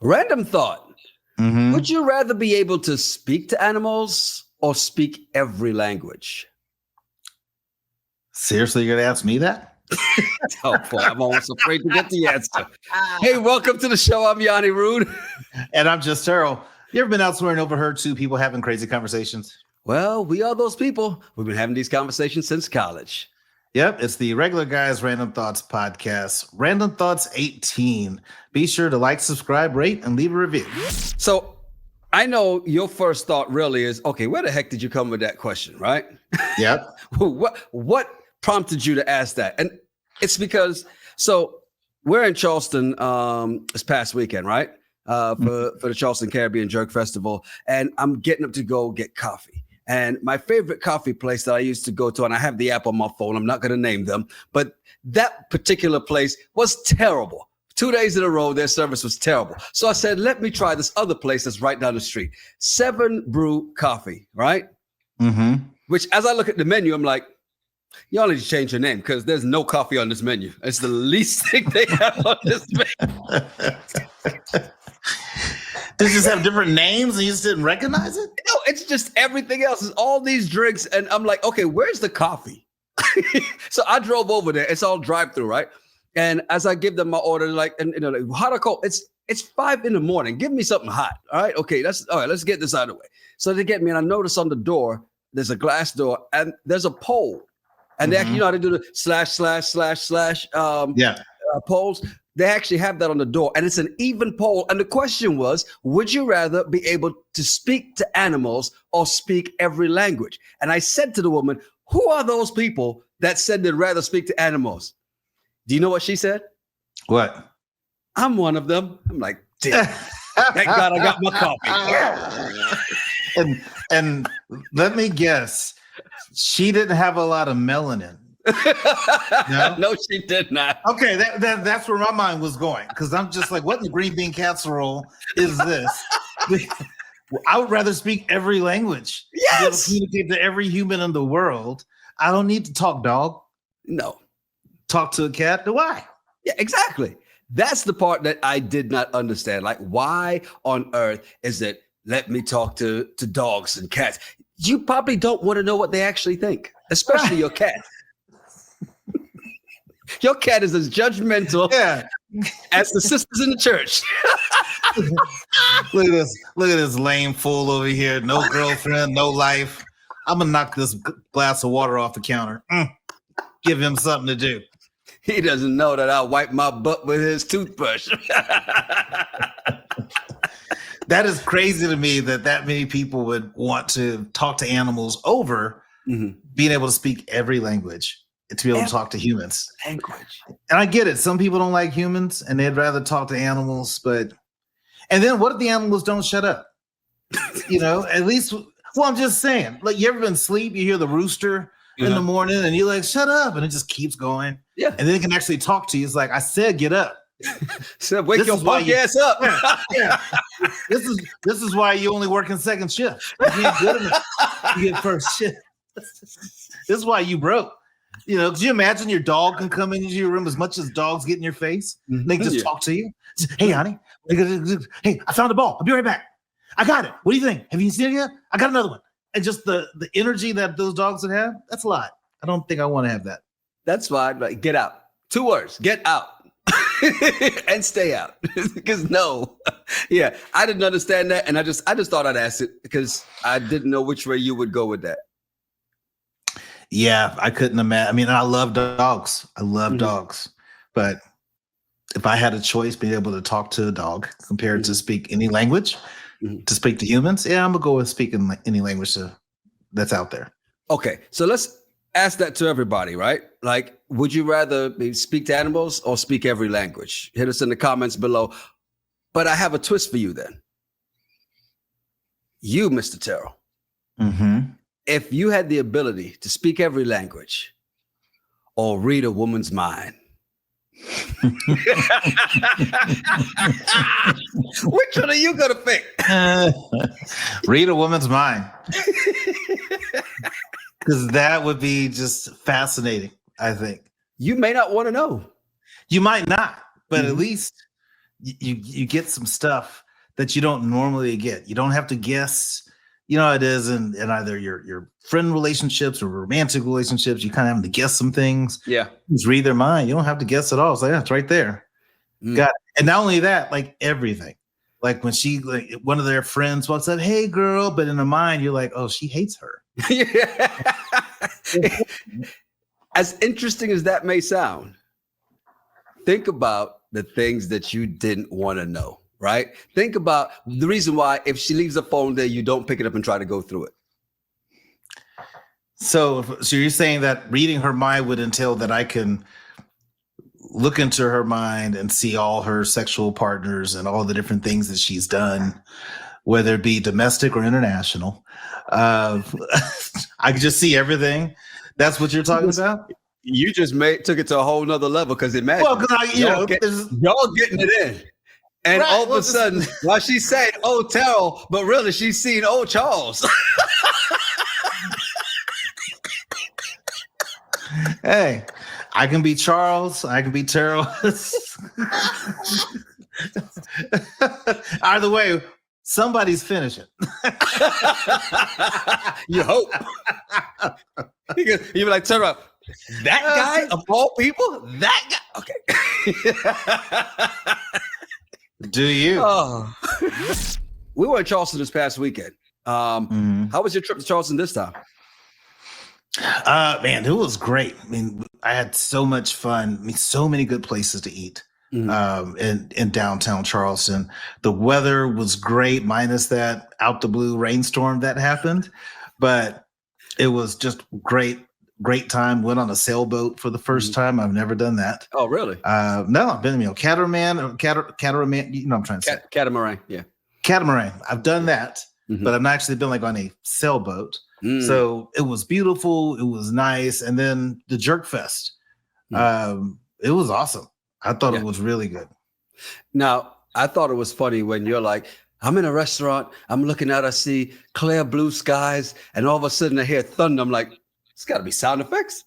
Random thought. Would you rather be able to speak to animals or speak every language? Seriously, you're going to ask me that? Oh, boy, I'm almost afraid to get the answer. Hey, welcome to the show. I'm Yonni Terryl. And I'm just Terryl. You ever been out somewhere and overheard two people having crazy conversations? Well, we are those people. We've been having these conversations since college. Yep, it's the Regular Guys Random Thoughts podcast, Random Thoughts 18. Be sure to like, subscribe, rate, and leave a review. So I know your first thought really is, okay, where the heck did you come with that question, right? Yep. What prompted you to ask that? And it's because, so we're in Charleston this past weekend, right? For the Charleston Caribbean Jerk Festival. And I'm getting up to go get coffee. And my favorite coffee place that I used to go to, and I have the app on my phone, I'm not going to name them, but that particular place was terrible. 2 days in a row, their service was terrible. So I said, let me try this other place that's right down the street. 7 Brew Coffee, right? Which, as I look at the menu, I'm like, y'all need to change your name because there's no coffee on this menu. It's the least thing they have on this menu. Does it just have different names and you just didn't recognize it? No, it's just everything else. It's all these drinks. And I'm like, okay, where's the coffee? So I drove over there. It's all drive-through, right? And as I give them my order, like, and like, hot or cold? It's 5 a.m. Give me something hot. All right. Okay. All right. Let's get this out of the way. So they get me, and I notice on the door, there's a glass door and there's a pole. And they actually, you know how to do the / poles. They actually have that on the door, and it's an even pole. And the question was, would you rather be able to speak to animals or speak every language? And I said to the woman, who are those people that said they'd rather speak to animals? Do you know what she said? What? I'm one of them. I'm like, damn. Thank God I got my coffee. and let me guess, she didn't have a lot of melanin. No, she did not. Okay, that's where my mind was going, because I'm just like, what in the green bean casserole is this? I would rather speak every language. Yes. Communicate to every human in the world. I don't need to talk dog. No. Talk to a cat. Do I? Yeah, exactly. That's the part that I did not understand. Like, why on earth is it let me talk to dogs and cats? You probably don't want to know what they actually think, especially your cat. Your cat is as judgmental as the sisters in the church. Look at this lame fool over here. No girlfriend, no life. I'm gonna knock this glass of water off the counter. Give him something to do. He doesn't know that I wipe my butt with his toothbrush. That is crazy to me that many people would want to talk to animals over being able to speak every language. To be able to talk to humans. Language. And I get it. Some people don't like humans and they'd rather talk to animals, and then what if the animals don't shut up? At least, well, I'm just saying, like, you ever been asleep, you hear the rooster in the morning and you're like, shut up. And it just keeps going. Yeah. And then it can actually talk to you. It's like, I said, get up. Said, wake your punk ass up. Yeah. This is why you only work in second shift. You ain't good enough. You get first shift. This is why you broke. Could you imagine your dog can come into your room as much as dogs get in your face? They can just talk to you. Hey, honey. Hey, I found a ball. I'll be right back. I got it. What do you think? Have you seen it yet? I got another one. And just the energy that those dogs would have, that's a lot. I don't think I want to have that. That's fine. Like, get out. 2 words. Get out. And stay out. Because I didn't understand that. And I just thought I'd ask it because I didn't know which way you would go with that. Yeah, I couldn't imagine. I mean, I love dogs. I love dogs. But if I had a choice being able to talk to a dog compared to speak any language, to speak to humans, I'm going to go with speaking any language that's out there. Okay, so let's ask that to everybody, right? Like, would you rather speak to animals or speak every language? Hit us in the comments below. But I have a twist for you then. You, Mr. Terryl. If you had the ability to speak every language or read a woman's mind, which one are you going to pick? Read a woman's mind. Because that would be just fascinating, I think. You may not want to know. You might not. but at least you get some stuff that you don't normally get. You don't have to guess. You know how it is in either your friend relationships or romantic relationships. You kind of have to guess some things. Yeah. Just read their mind. You don't have to guess at all. It's like, yeah, it's right there. Got it. And not only that, like everything. Like when one of their friends walks up, hey girl, but in her mind, you're like, oh, she hates her. As interesting as that may sound, think about the things that you didn't want to know, right? Think about the reason why if she leaves the phone there, you don't pick it up and try to go through it. So you're saying that reading her mind would entail that I can look into her mind and see all her sexual partners and all the different things that she's done, whether it be domestic or international. I can just see everything. That's what you're talking about? You just took it to a whole nother level because imagine y'all getting it in. And all of a sudden, while she's saying, oh, Terrell, but really she's seen old Charles. Hey, I can be Charles. I can be Terrell. Either way, somebody's finishing. You hope. You'd be like, Terrell, that guy of all people? That guy? Okay. Do you? Oh. We were in Charleston this past weekend. How was your trip to Charleston this time? Man, it was great. I mean, I had so much fun. I mean, so many good places to eat in downtown Charleston. The weather was great, minus that out the blue rainstorm that happened, but it was just great time. Went on a sailboat for the first time. I've never done that. Oh, really? No, I've been, catamaran, you know what I'm trying to say. Catamaran, yeah. Catamaran. I've done that, but I've not actually been like on a sailboat. So it was beautiful. It was nice. And then the Jerk Fest, it was awesome. I thought it was really good. Now, I thought it was funny when you're like, I'm in a restaurant. I'm looking out. I see clear blue skies. And all of a sudden I hear thunder. I'm like, it's got to be sound effects.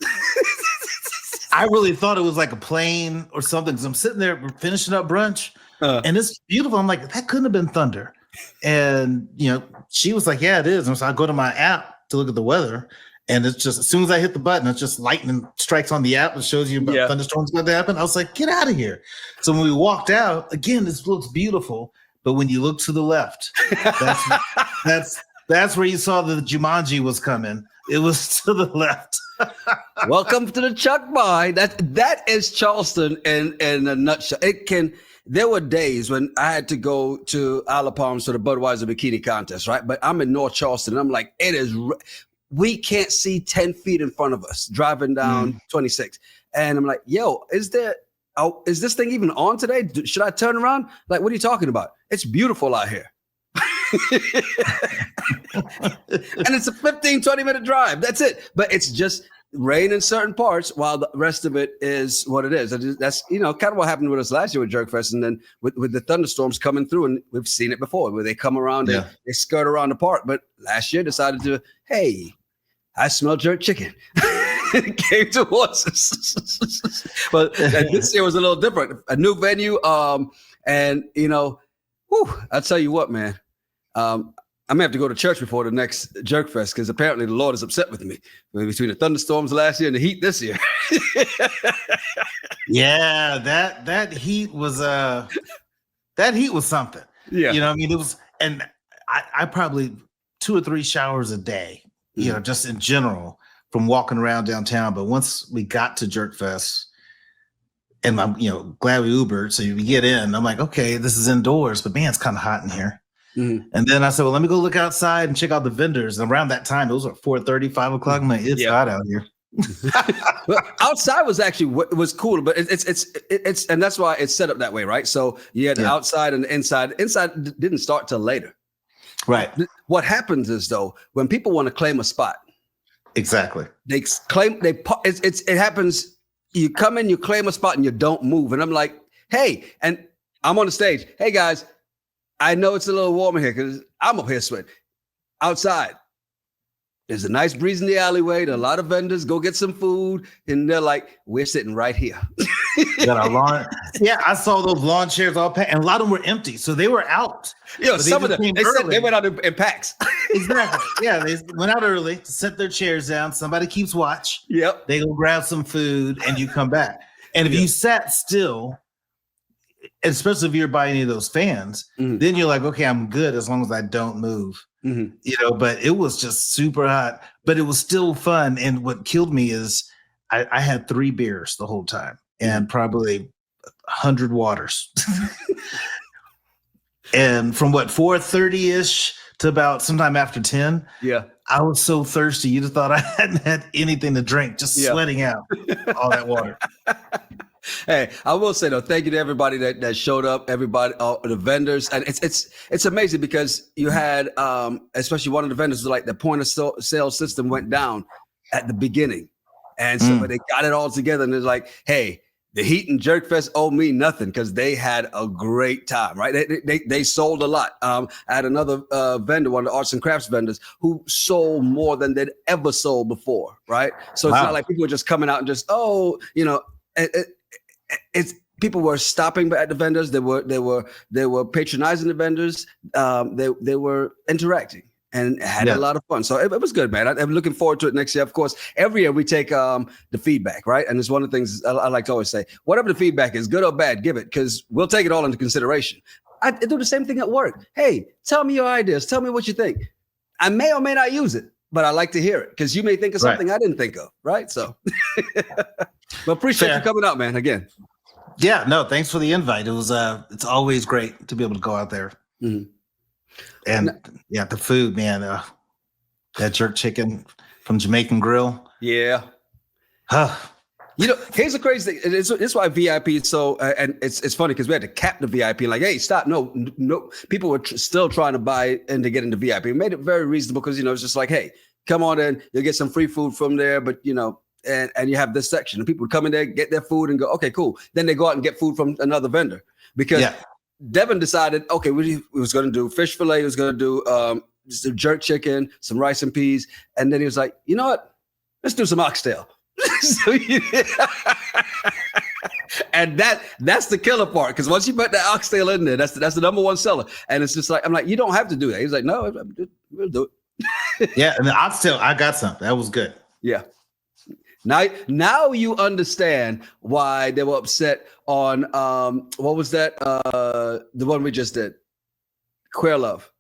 I really thought it was like a plane or something. Because I'm sitting there finishing up brunch. And it's beautiful. I'm like, that couldn't have been thunder. And, she was like, yeah, it is. And so I go to my app to look at the weather, and it's just as soon as I hit the button, it's just lightning strikes on the app and shows you about thunderstorms about to happen. I was like, get out of here. So when we walked out, again, this looks beautiful, but when you look to the left, that's where you saw the Jumanji was coming. It was to the left. Welcome to the Chuck Boy. That is Charleston in a nutshell. There were days when I had to go to Isle of Palms for the Budweiser bikini contest, right? But I'm in North Charleston, and I'm like, we can't see 10 feet in front of us driving down 26. And I'm like, yo, is this thing even on today? Should I turn around? Like, what are you talking about? It's beautiful out here. And it's a 15, 20-minute drive. That's it. But it's just rain in certain parts while the rest of it is what it is. That's kind of what happened with us last year with Jerk Fest, and then with the thunderstorms coming through, and we've seen it before where they come around and they skirt around the park. But last year decided to, hey, I smell jerk chicken. It came towards us. But this year was a little different. A new venue, and I'll tell you what, man. I'm gonna have to go to church before the next Jerk Fest because apparently the Lord is upset with me between the thunderstorms last year and the heat this year. Yeah, that heat was something. Yeah, it was, and I probably 2 or 3 showers a day. Just in general from walking around downtown. But once we got to Jerk Fest, and I'm glad we Ubered, so we get in. I'm like, okay, this is indoors, but man, it's kind of hot in here. And then I said, well, let me go look outside and check out the vendors. And around that time, it was like 4:30, 5 o'clock. I'm like, it's hot out here. Well, outside was actually was cool, but it's and that's why it's set up that way, right? So you had the outside and the inside. Inside didn't start till later. Right. What happens is though, when people want to claim a spot, exactly, they claim it happens. You come in, you claim a spot, and you don't move. And I'm like, hey, and I'm on the stage. Hey guys. I know it's a little warmer here because I'm up here sweating. Outside, there's a nice breeze in the alleyway. There are a lot of vendors. Go get some food. And they're like, we're sitting right here. We got our lawn. Yeah, I saw those lawn chairs all packed, and a lot of them were empty, so they were out. Some of them they said they went out in packs. Exactly. Yeah, they went out early to set their chairs down. Somebody keeps watch. Yep. They go grab some food, and you come back. And if you sat still, especially if you're by any of those fans, then you're like, okay, I'm good as long as I don't move. But it was just super hot, but it was still fun. And what killed me is I had 3 beers the whole time and probably 100 waters. And from 4:30-ish to about sometime after 10, I was so thirsty. You just thought I hadn't had anything to drink, just sweating out all that water. Hey, I will say though, thank you to everybody that showed up, everybody, the vendors, and it's amazing because you had, especially one of the vendors, like the point of sale system went down at the beginning, and so they got it all together, and it's like, hey, the Heat and Jerk Fest owe me nothing because they had a great time, right? They sold a lot. I had another vendor, one of the arts and crafts vendors, who sold more than they'd ever sold before, right? So it's not like people were just coming out and just, it's people were stopping at the vendors. They were patronizing the vendors. They were interacting and had a lot of fun. So it was good, man. I'm looking forward to it next year. Of course, every year we take the feedback, right? And it's one of the things I like to always say, whatever the feedback is, good or bad, give it, because we'll take it all into consideration. I do the same thing at work. Hey, tell me your ideas. Tell me what you think. I may or may not use it, but I like to hear it because you may think of something I didn't think of, right? So, but appreciate you coming out, man. Again. Yeah, no, thanks for the invite. It was it's always great to be able to go out there. And the food, man, that jerk chicken from Jamaican Grill. Yeah. Here's the crazy thing. It's why VIP is so, and it's funny because we had to cap the VIP. Like, hey, stop! No. People were still trying to buy and to get into VIP. We made it very reasonable because it's just like, hey, come on in, you'll get some free food from there, but and you have this section, and people would come in there, get their food, and go, okay, cool. Then they go out and get food from another vendor because Devin decided, okay, we was going to do fish fillet, he was going to do some jerk chicken, some rice and peas, and then he was like, you know what? Let's do some oxtail. And that's the killer part, because once you put that oxtail in there, that's the number one seller. And it's just like, I'm like, you don't have to do that. He's like, no, we'll do it. Yeah, and the oxtail, I got some. That was good. Yeah. Now you understand why they were upset on what was that? The one we just did, Queer Love.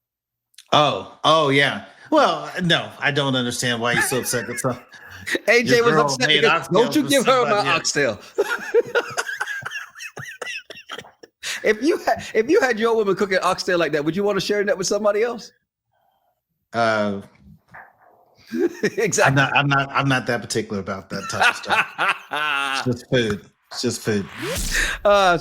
Oh yeah. Well, no, I don't understand why you're so upset. AJ was upset because don't you give her my oxtail. If you had your woman cooking oxtail like that, would you want to share that with somebody else? Exactly. I'm not that particular about that type of stuff. It's just food.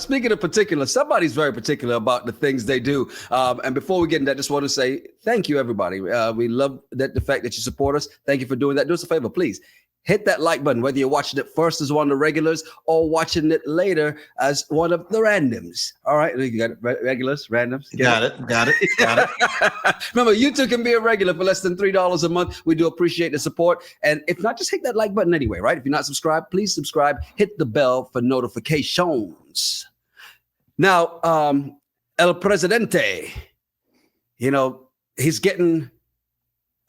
Speaking of particular, somebody's very particular about the things they do. And before we get into that, I just want to say thank you, everybody. We love the fact that you support us. Thank you for doing that. Do us a favor, please. Hit that like button, whether you're watching it first as one of the regulars or watching it later as one of the randoms. All right, you got it. Regulars, randoms. Got it. Remember, you too can be a regular for less than $3 a month. We do appreciate the support. And if not, just hit that like button anyway, right? If you're not subscribed, please subscribe. Hit the bell for notifications. Now, El Presidente, he's getting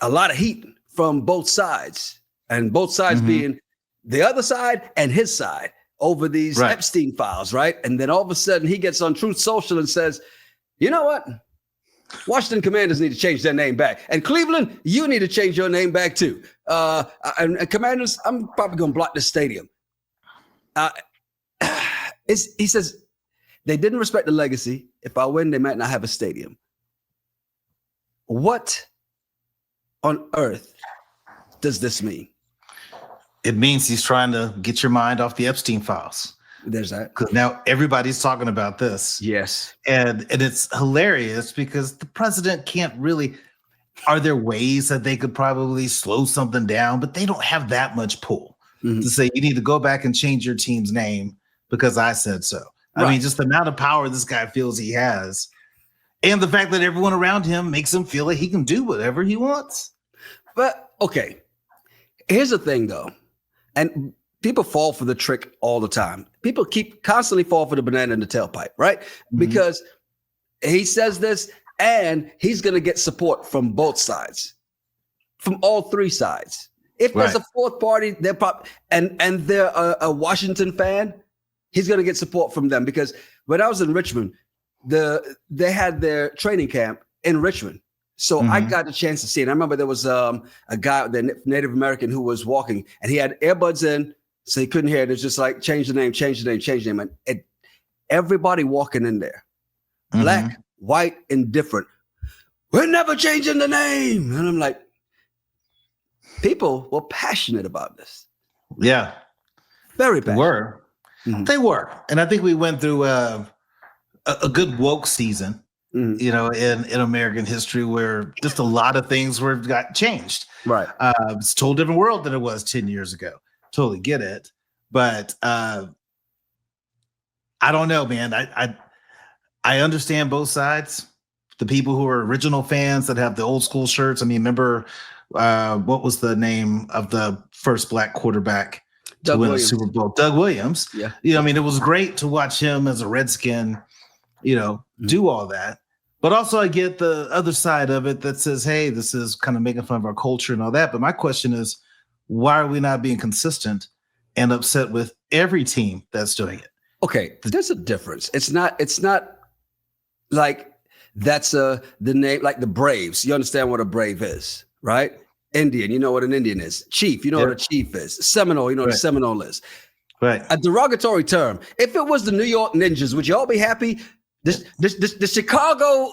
a lot of heat from both sides. And both sides being the other side and his side over these Epstein files, right? And then all of a sudden he gets on Truth Social and says, you know what? Washington Commanders need to change their name back. And Cleveland, you need to change your name back too. And Commanders, I'm probably going to block this stadium. He says, they didn't respect the legacy. If I win, they might not have a stadium. What on earth does this mean? It means he's trying to get your mind off the Epstein files. There's that. Because now everybody's talking about this. Yes. And it's hilarious because the president can't really, are there ways that they could probably slow something down, but they don't have that much pull to say you need to go back and change your team's name because I said so. I mean, just the amount of power this guy feels he has. And the fact that everyone around him makes him feel like he can do whatever he wants. But okay, here's the thing though. And people fall for the trick all the time. People constantly fall for the banana in the tailpipe, right? Mm-hmm. Because he says this and he's going to get support from both sides, from all three sides. If there's a fourth party, they're and they're a Washington fan, he's going to get support from them. Because when I was in Richmond, they had their training camp in Richmond. So I got a chance to see it. I remember there was a guy, the Native American, who was walking and he had earbuds in, so he couldn't hear it. It's just like, change the name. And everybody walking in there, black, white, indifferent. We're never changing the name. And I'm like, people were passionate about this. Yeah. Very passionate. They were. And I think we went through a good woke season, you know, in American history, where just a lot of things got changed. Right. It's a total different world than it was 10 years ago. Totally get it. But I don't know, man. I understand both sides. The people who are original fans that have the old school shirts. I mean, remember what was the name of the first black quarterback to win a Super Bowl? Doug Williams. Yeah. You know, I mean, it was great to watch him as a Redskin, you know, do all that. But also I get the other side of it that says, hey, this is kind of making fun of our culture and all that. But my question is, why are we not being consistent and upset with every team that's doing it? Okay, there's a difference. It's not like that's the name, like the Braves. You understand what a Brave is, right? Indian, you know what an Indian is. Chief, you know what a chief is. Seminole, you know what a Seminole is. Right. A derogatory term. If it was the New York Ninjas, would you all be happy? The Chicago,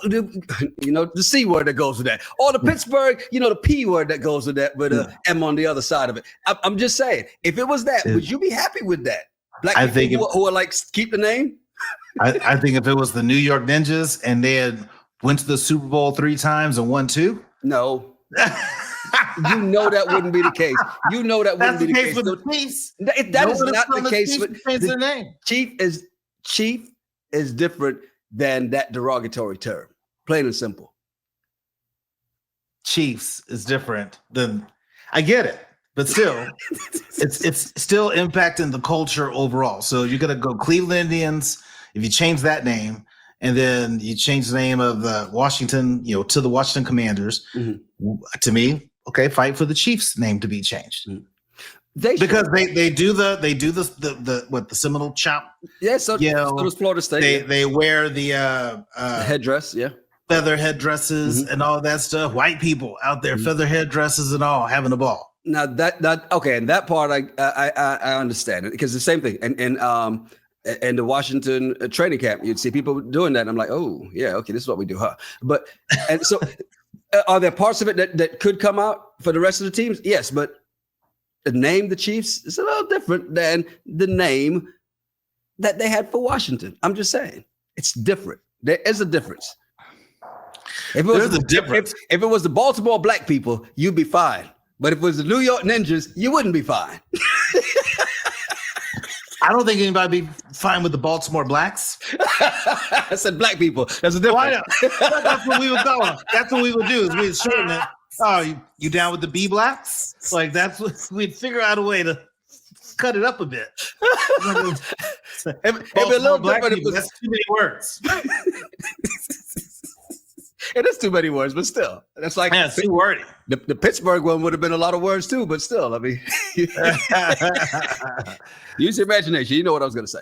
you know, the C word that goes with that, or the Pittsburgh, you know, the P word that goes with that, but M on the other side of it. I'm just saying, if it was that, would you be happy with that? Black people who are like, keep the name. I think if it was the New York Ninjas and they had went to the Super Bowl 3 times and won 2, no, you know that wouldn't be the case. You know that wouldn't be the case with the Chiefs. That is not the case. Their name. Chief is different than that derogatory term. Plain and simple. Chiefs is different than, I get it, but still, it's still impacting the culture overall. So you're gonna go Cleveland Indians if you change that name, and then you change the name of the Washington, you know, to the Washington Commanders. To me, okay, fight for the Chiefs name to be changed. Because they do the Seminole chop. Yeah, so does Florida State. They wear the headdress, feather headdresses and all that stuff. White people out there, feather headdresses and all, having a ball. Now that okay, and that part I understand it, because the same thing, and in the Washington training camp, you'd see people doing that. And I'm like, oh yeah, okay, this is what we do, huh? But and so are there parts of it that could come out for the rest of the teams? Yes, but the name the Chiefs is a little different than the name that they had for Washington. I'm just saying, it's different. There is a difference. If it was the Baltimore black people, you'd be fine. But if it was the New York Ninjas, you wouldn't be fine. I don't think anybody would be fine with the Baltimore blacks. I said black people. That's a difference. That's what we would go. That's what we would do. Is we'd shorten it. Oh, you down with the B blacks? Like that's what we'd figure out a way to cut it up a bit. It'd be a little different. That's too many words. It is too many words, but still, that's like it's too wordy. The Pittsburgh one would have been a lot of words too, but still, I mean, use your imagination. You know what I was going to say.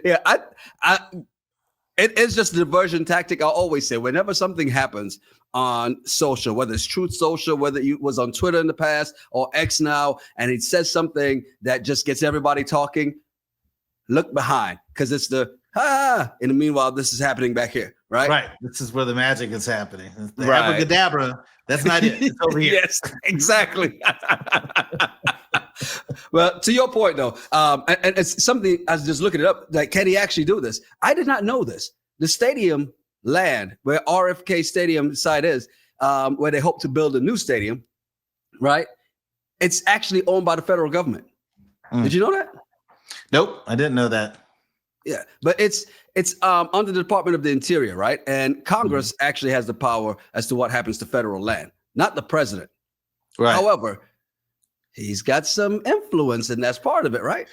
Yeah, it is just a diversion tactic. I always say whenever something happens on social, whether it's Truth Social, whether it was on Twitter in the past or X now, and it says something that just gets everybody talking, look behind, because it's the in the meanwhile, this is happening back here, right? Right. This is where the magic is happening. The abracadabra, that's not it. It's over here. Yes, exactly. Well, to your point, though, and it's something I was just looking it up. Like, can he actually do this? I did not know this. The stadium land where RFK Stadium site is, where they hope to build a new stadium, right? It's actually owned by the federal government. Did you know that? Nope, I didn't know that. Yeah, but it's under the Department of the Interior, right? And Congress actually has the power as to what happens to federal land, not the president. Right. However, he's got some influence, and that's part of it, right?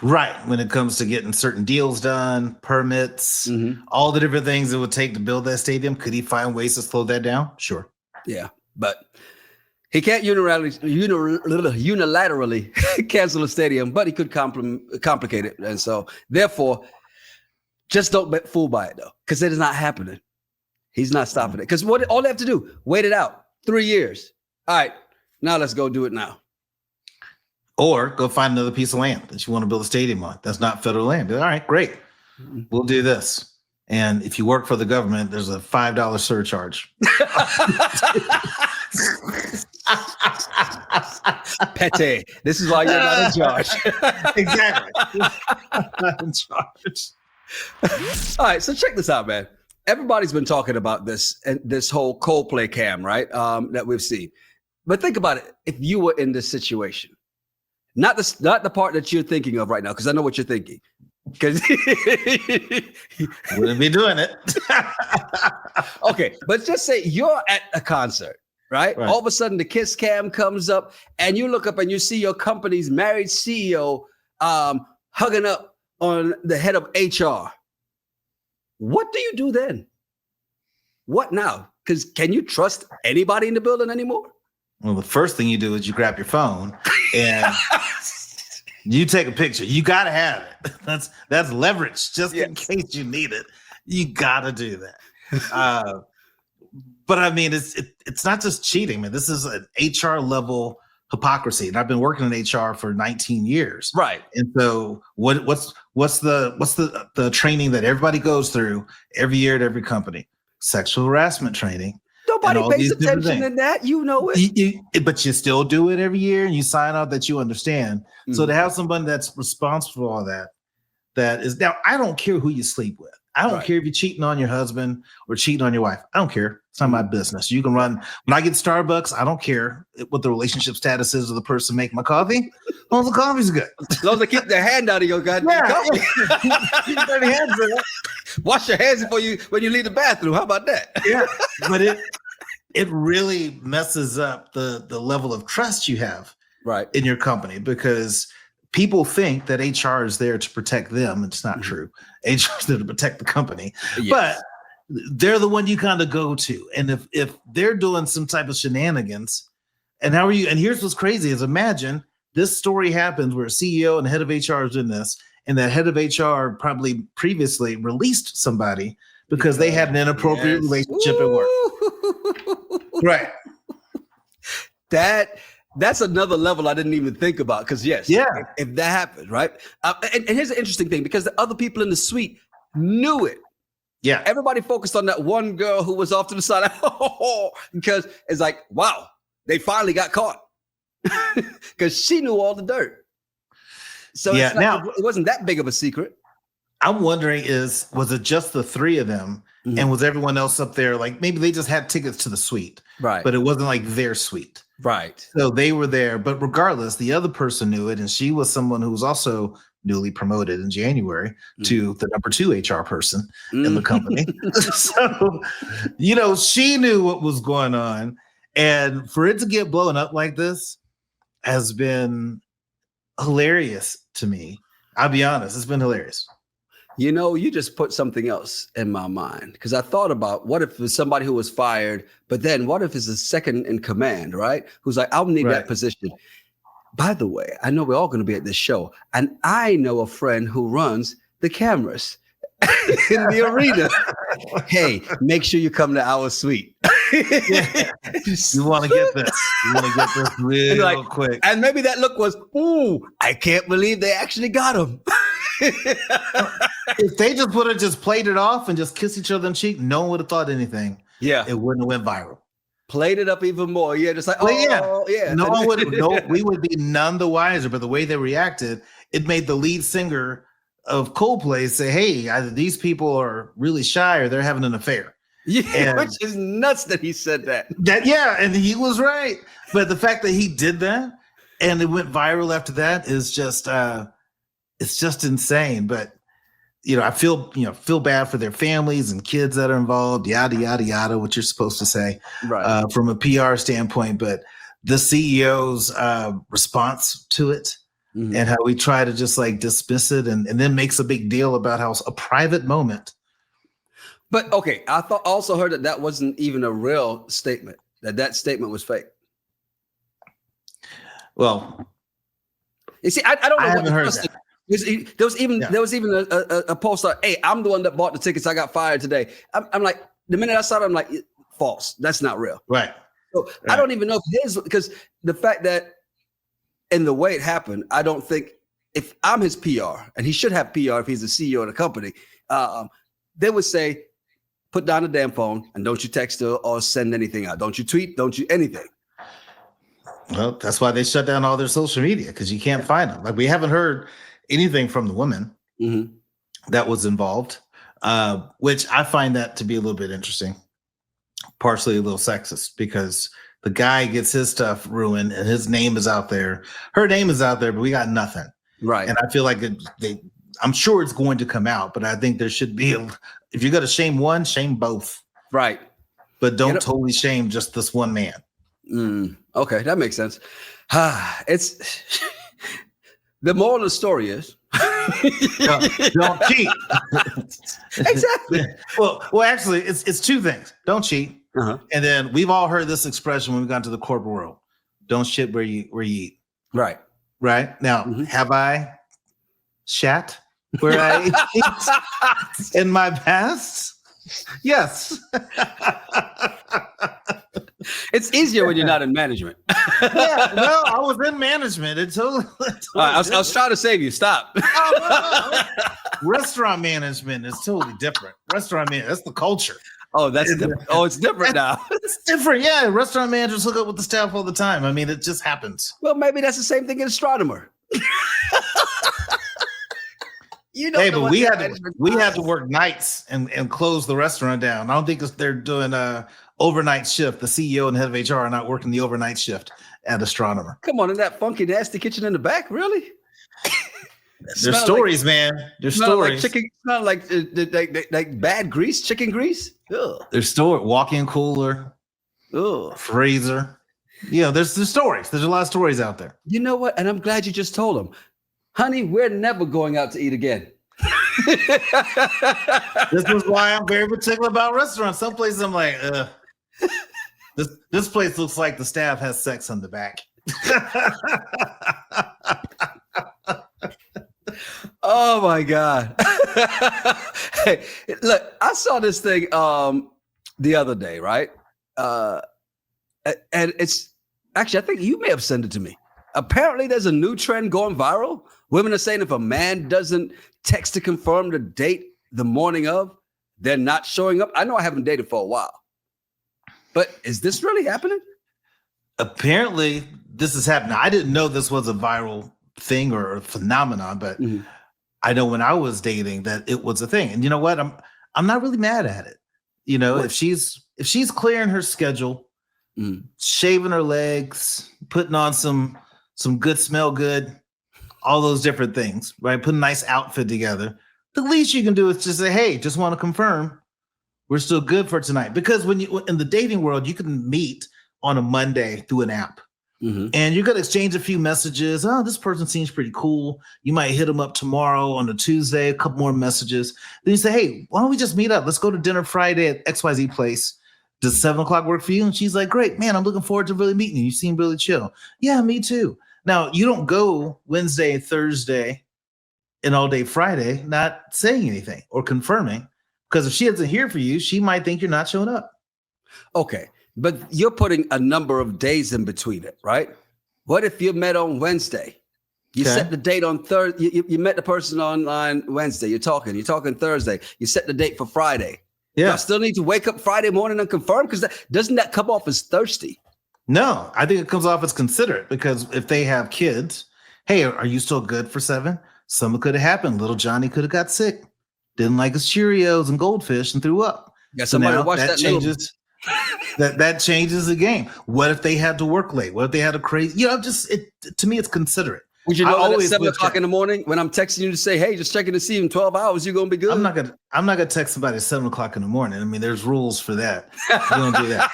Right. When it comes to getting certain deals done, permits, all the different things it would take to build that stadium, could he find ways to slow that down? Sure. Yeah, but he can't unilaterally cancel a stadium, but he could complicate it. And so, therefore, just don't get fooled by it, though, because it is not happening. He's not stopping it. Because all they have to do, wait it out. 3 years. All right, now let's go do it now. Or go find another piece of land that you want to build a stadium on. That's not federal land. All right, great. We'll do this. And if you work for the government, there's a $5 surcharge. Petty. This is why you're not in charge. Exactly. Not in charge. All right, so check this out, man. Everybody's been talking about this and this whole Coldplay cam, right? That we've seen. But think about it. If you were in this situation, not the part that you're thinking of right now, because I know what you're thinking. Because wouldn't be doing it. Okay, but just say you're at a concert, right? All of a sudden the kiss cam comes up and you look up and you see your company's married CEO hugging up on the head of HR. What do you do then? What now? Because can you trust anybody in the building anymore? Well, the first thing you do is you grab your phone and you take a picture. You got to have it. That's leverage just in case you need it. You got to do that. But I mean, it's not just cheating, man. This is an HR level hypocrisy. And I've been working in HR for 19 years. Right. And so what's the training that everybody goes through every year at every company? Sexual harassment training. Nobody pays attention to that. You know it. But you still do it every year and you sign off that you understand. So to have somebody that's responsible for all that is now, I don't care who you sleep with. I don't care if you're cheating on your husband or cheating on your wife. I don't care. It's not my business. You can run. When I get Starbucks, I don't care what the relationship status is of the person making my coffee. As long as the coffee's good. As long as they keep their hand out of your goddamn coffee. Keep their hands in it. Wash your hands when you leave the bathroom. How about that? Yeah, but it really messes up the level of trust you have in your company, because people think that HR is there to protect them. It's not true. HR is there to protect the company, but they're the one you kind of go to. And if they're doing some type of shenanigans, and here's what's crazy is, imagine this story happens where a CEO and the head of HR is in this, and that head of HR probably previously released somebody because they had an inappropriate relationship at work. Right. That's another level I didn't even think about. Because if that happened, right? And here's an interesting thing, because the other people in the suite knew it. Yeah. Everybody focused on that one girl who was off to the side. Because it's like, wow, they finally got caught. Because she knew all the dirt. So it's like, it wasn't that big of a secret. I'm wondering was it just the three of them? And was everyone else up there? Like maybe they just had tickets to the suite, right? But it wasn't like their suite, right? So they were there. But regardless, the other person knew it, and she was someone who was also newly promoted in January to the number 2 HR person in the company. So, she knew what was going on, and for it to get blown up like this has been hilarious to me. I'll be honest, it's been hilarious. You just put something else in my mind, because I thought about what if it was somebody who was fired, but then what if it's a second in command, right? Who's like, I'll need that position. By the way, I know we're all going to be at this show, and I know a friend who runs the cameras in the arena. Hey, make sure you come to our suite. You want to get this. You want to get this real quick. And maybe that look was, ooh, I can't believe they actually got him. If they just would have just played it off and just kissed each other on the cheek, no one would have thought anything. Yeah. It wouldn't have went viral. Played it up even more. Yeah, just like, No one would we would be none the wiser. But the way they reacted, it made the lead singer of Coldplay say, hey, either these people are really shy or they're having an affair. Yeah, which is nuts that he said that. And he was right. But the fact that he did that and it went viral after that is just it's just insane. But I feel bad for their families and kids that are involved, yada yada yada, what you're supposed to say, right? From a PR standpoint. But the CEO's response to it, and how we try to just like dismiss it, and then makes a big deal about how it's a private moment. But okay, I also heard that wasn't even a real statement. That statement was fake. Well, you see, I don't know. I haven't heard that. There was even a post like, "Hey, I'm the one that bought the tickets. I got fired today." I'm like, the minute I saw it, I'm like, false. That's not real. Right. So right. I don't even know if it is, because the fact that in the way it happened, I don't think, if I'm his PR, and he should have PR if he's the CEO of the company, they would say, put down the damn phone and don't you text or send anything out. Don't you tweet, don't you anything. Well, that's why they shut down all their social media, because you can't find them. Like, we haven't heard anything from the woman that was involved, which I find that to be a little bit interesting, partially a little sexist, because the guy gets his stuff ruined and his name is out there. Her name is out there, but we got nothing. Right. And I feel like I'm sure it's going to come out, but I think there should be, if you're going to shame one, shame both. Right. But don't totally shame just this one man. Okay, that makes sense. It's the moral of the story is don't cheat. Exactly. Well, actually, it's two things. Don't cheat. And then we've all heard this expression when we got into the corporate world: don't shit where you eat. Right. Right. Now, have I shat where I eat in my past? Yes. It's easier when you're not in management. Yeah, well, I was in management. It's totally I was trying to save you. Stop. No. Restaurant management is totally different. Restaurant management, that's the culture. Oh, that's different. Oh, it's different now. It's different. Yeah, restaurant managers hook up with the staff all the time. I mean, it just happens. Well, maybe that's the same thing as astronomer. Hey, but we had to work nights and close the restaurant down. I don't think they're doing a overnight shift. The CEO and head of HR are not working the overnight shift at Astronomer. Come on, in that funky, nasty kitchen in the back, really? There's stories, man. There's stories. Like chicken, smell like bad grease, chicken grease. Ugh. There's walk-in cooler, freezer. Yeah, there's stories. There's a lot of stories out there. You know what? And I'm glad you just told them, honey, we're never going out to eat again. This is why I'm very particular about restaurants. Some places I'm like, this place looks like the staff has sex on the back. Oh my God. Hey, look, I saw this thing the other day, right? And it's actually, I think you may have sent it to me. Apparently there's a new trend going viral. Women are saying if a man doesn't text to confirm the date the morning of, they're not showing up. I know I haven't dated for a while, but is this really happening? Apparently this is happening. I didn't know this was a viral thing or a phenomenon, but I know when I was dating that it was a thing. And you know what? I'm not really mad at it. You know, if she's clearing her schedule, shaving her legs, putting on some good smell good, all those different things, right? Put a nice outfit together. The least you can do is just say, hey, just want to confirm we're still good for tonight. Because when you in the dating world, you can meet on a Monday through an app. And you're going to exchange a few messages. Oh, this person seems pretty cool. You might hit them up tomorrow on a Tuesday, a couple more messages. Then you say, hey, why don't we just meet up? Let's go to dinner Friday at XYZ place. Does 7 o'clock work for you? And she's like, great, man, I'm looking forward to really meeting you. You seem really chill. Yeah, me too. Now, you don't go Wednesday, Thursday, and all day Friday not saying anything or confirming, because if she doesn't hear for you, she might think you're not showing up. Okay. But you're putting a number of days in between it, right? What if you met on Wednesday? You set the date on Thursday. You met the person online Wednesday. You're talking Thursday. You set the date for Friday. Yeah. You still need to wake up Friday morning and confirm, because doesn't that come off as thirsty? No, I think it comes off as considerate, because if they have kids, hey, are you still good for 7? Something could have happened. Little Johnny could have got sick, didn't like his Cheerios and goldfish and threw up. Yeah, somebody watch that changes. That changes the game. What if they had to work late? What if they had a crazy, to me, it's considerate. Would you know that at 7 o'clock in the morning when I'm texting you to say, hey, just checking to see in 12 hours, you're going to be good? I'm not going to text somebody at 7 o'clock in the morning. I mean, there's rules for that. You don't do that.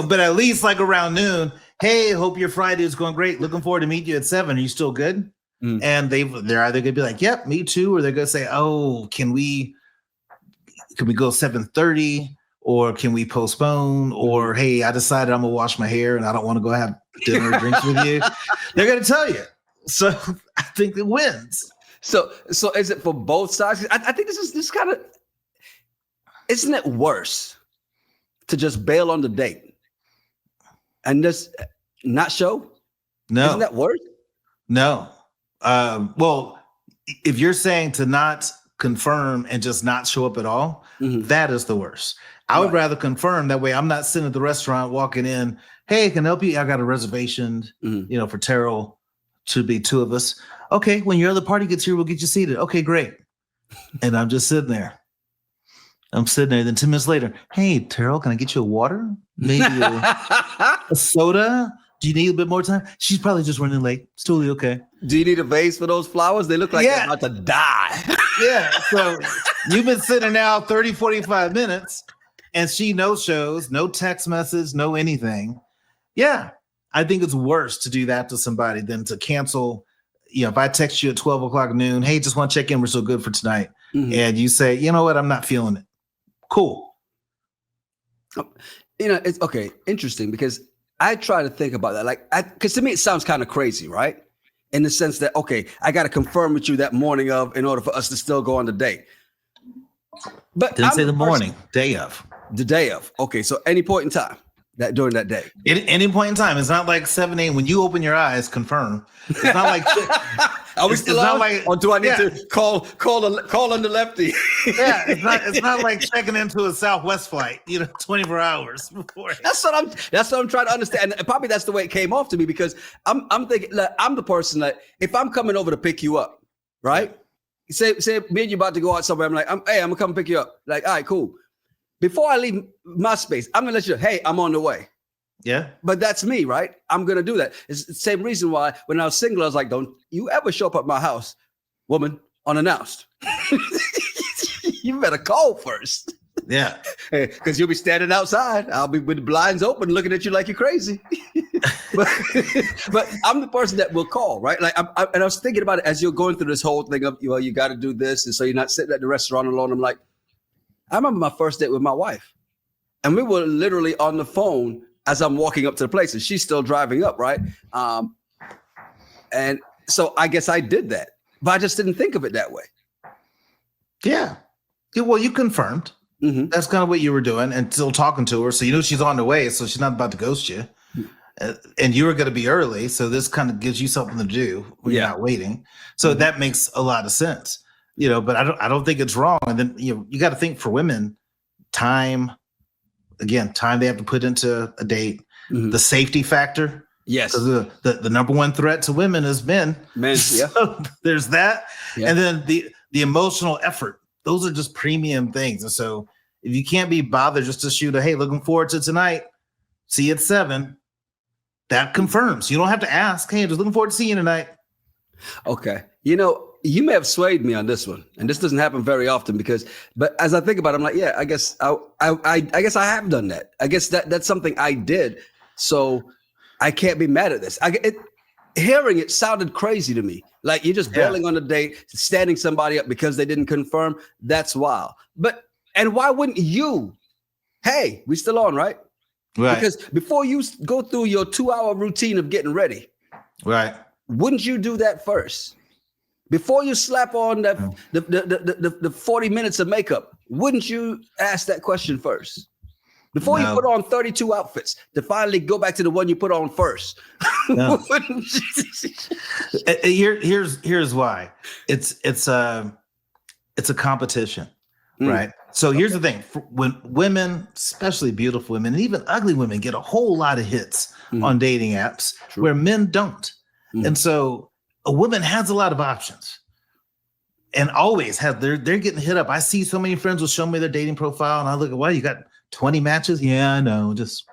But at least like around noon, hey, hope your Friday is going great. Looking forward to meet you at 7. Are you still good? And they're either gonna be like, yep, me too, or they're gonna say, oh, can we go 7:30, or can we postpone, or hey, I decided I'm gonna wash my hair and I don't want to go have dinner or drinks with you. They're gonna tell you. So I think it wins. So is it for both sides? I think this kind of, isn't it worse to just bail on the date and just not show? No. Isn't that worse? No. Well, if you're saying to not confirm and just not show up at all, that is the worst. I would rather confirm. That way I'm not sitting at the restaurant walking in, hey, can I help you? I got a reservation, for Terryl to be 2 of us. Okay, when your other party gets here, we'll get you seated. Okay, great. And I'm just sitting there. I'm sitting there. Then 10 minutes later, hey, Terryl, can I get you a water? Maybe a soda? Do you need a bit more time? She's probably just running late. It's totally okay. Do you need a vase for those flowers? They look like they're about to die. Yeah. So you've been sitting now 30, 45 minutes and she no shows, no text message, no anything. Yeah. I think it's worse to do that to somebody than to cancel. If I text you at 12 o'clock noon, hey, just want to check in. We're so good for tonight. And you say, you know what? I'm not feeling it. Cool. It's okay. Interesting, because I try to think about that. Because to me, it sounds kind of crazy, right? In the sense that, okay, I got to confirm with you that morning of in order for us to still go on the date. But didn't say the morning, day of. The day of. Okay, so any point in time during that day. Any point in time. It's not like 7 a.m. When you open your eyes, confirm. It's not like are we still on? Or do I need to call on the lefty? Yeah, it's not like checking into a Southwest flight, 24 hours before. That's what I'm trying to understand. And probably that's the way it came off to me, because I'm thinking, I'm the person that if I'm coming over to pick you up, right? Say me and you about to go out somewhere. I'm like, hey, I'm gonna come pick you up. Like, all right, cool. Before I leave my space, I'm gonna let you know, hey, I'm on the way. Yeah. But that's me, right? I'm gonna do that. It's the same reason why when I was single, I was like, don't you ever show up at my house, woman, unannounced. You better call first. Yeah. Because you'll be standing outside. I'll be with the blinds open looking at you like you're crazy. but I'm the person that will call, right? Like, and I was thinking about it as you're going through this whole thing of, you got to do this. And so you're not sitting at the restaurant alone. I'm like, I remember my first date with my wife, and we were literally on the phone as I'm walking up to the place, and she's still driving up, right? And so I guess I did that, but I just didn't think of it that way. Yeah. Well, you confirmed. That's kind of what you were doing, and still talking to her. So she's on the way, so she's not about to ghost you. And you were going to be early, so this kind of gives you something to do when you're not waiting. So that makes a lot of sense. But I don't think it's wrong. And then you got to think for women, time they have to put into a date, the safety factor. Yes. The number one threat to women is men. So there's that. Yeah. And then the emotional effort. Those are just premium things. And so if you can't be bothered just to shoot hey, looking forward to tonight, see you at 7, that confirms. You don't have to ask, hey, I'm just looking forward to seeing you tonight. Okay. You may have swayed me on this one, and this doesn't happen very often but as I think about it, I'm like, yeah, I guess I guess I have done that. I guess that's something I did. So I can't be mad at this. Hearing it sounded crazy to me. Like you're just bailing on a date, standing somebody up because they didn't confirm. That's wild. And why wouldn't you? Hey, we still on, right? Right. Because before you go through your 2-hour routine of getting ready, right? Wouldn't you do that first? Before you slap on the 40 minutes of makeup, wouldn't you ask that question first? Before you put on 32 outfits to finally go back to the one you put on first. No. Here's why. It's a competition, right? So here's the thing. When women, especially beautiful women, and even ugly women, get a whole lot of hits on dating apps where men don't. And so a woman has a lot of options and always have, they're getting hit up. I see so many friends will show me their dating profile and I look at, wow, you got 20 matches? Yeah, I know. Just,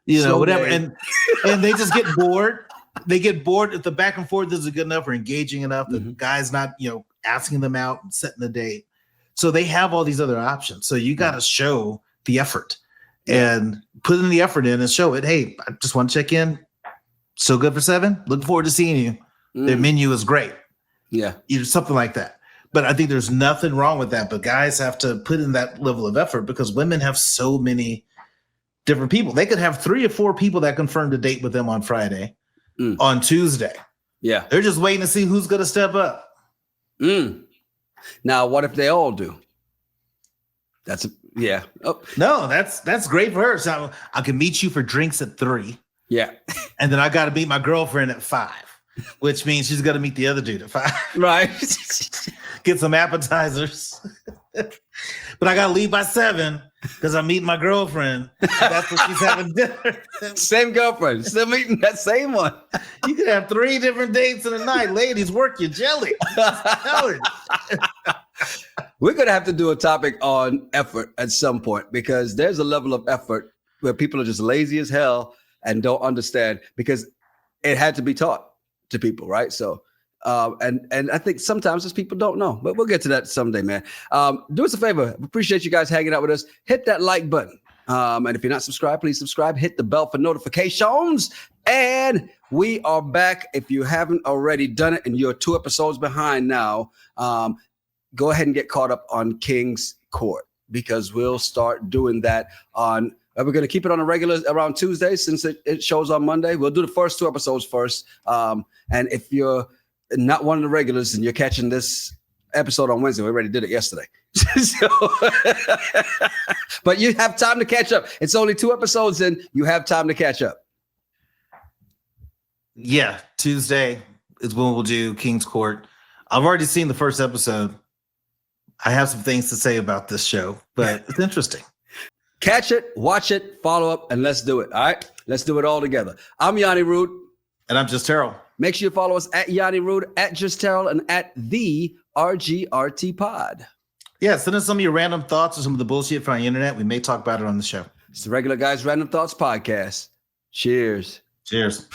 whatever. And they just get bored. They get bored if the back and forth isn't good enough or engaging enough. The guy's not, asking them out and setting the date. So they have all these other options. So you got to show the effort. and put in the effort in and show it. Hey, I just want to check in. So good for 7. Looking forward to seeing you. Their menu is great. Yeah. Something like that. But I think there's nothing wrong with that. But guys have to put in that level of effort because women have so many different people. They could have 3 or 4 people that confirmed a date with them on Friday, on Tuesday. Yeah. They're just waiting to see who's going to step up. Now, what if they all do? Yeah. Oh. No, that's great for her. So I can meet you for drinks at 3. Yeah. And then I got to meet my girlfriend at 5, which means she's going to meet the other dude at 5. Right. Get some appetizers. But I got to leave by 7 because I'm meeting my girlfriend. That's what she's having dinner. Same girlfriend. Still meeting that same one. You could have 3 different dates in a night. Ladies, work your jelly. We're going to have to do a topic on effort at some point because there's a level of effort where people are just lazy as hell and don't understand because it had to be taught to people, right? So, and I think sometimes those people don't know, but we'll get to that someday, man. Do us a favor. Appreciate you guys hanging out with us. Hit that like button. And if you're not subscribed, please subscribe. Hit the bell for notifications. And we are back. If you haven't already done it and you're 2 episodes behind now, go ahead and get caught up on King's Court because we'll start doing that on. We're going to keep it on a regular around Tuesday since it shows on Monday. We'll do the first 2 episodes first. And if you're not one of the regulars and you're catching this episode on Wednesday, we already did it yesterday. But you have time to catch up. It's only 2 episodes in. You have time to catch up. Yeah, Tuesday is when we'll do King's Court. I've already seen the first episode. I have some things to say about this show, but it's interesting. Catch it, watch it, follow up, and let's do it. All right? Let's do it all together. I'm Yonni Rude. And I'm Just Terryl. Make sure you follow us at Yonni Rude, at Just Terryl, and at the RGRT Pod. Yeah, send us some of your random thoughts or some of the bullshit from the internet. We may talk about it on the show. It's the Regular Guys Random Thoughts Podcast. Cheers. Cheers.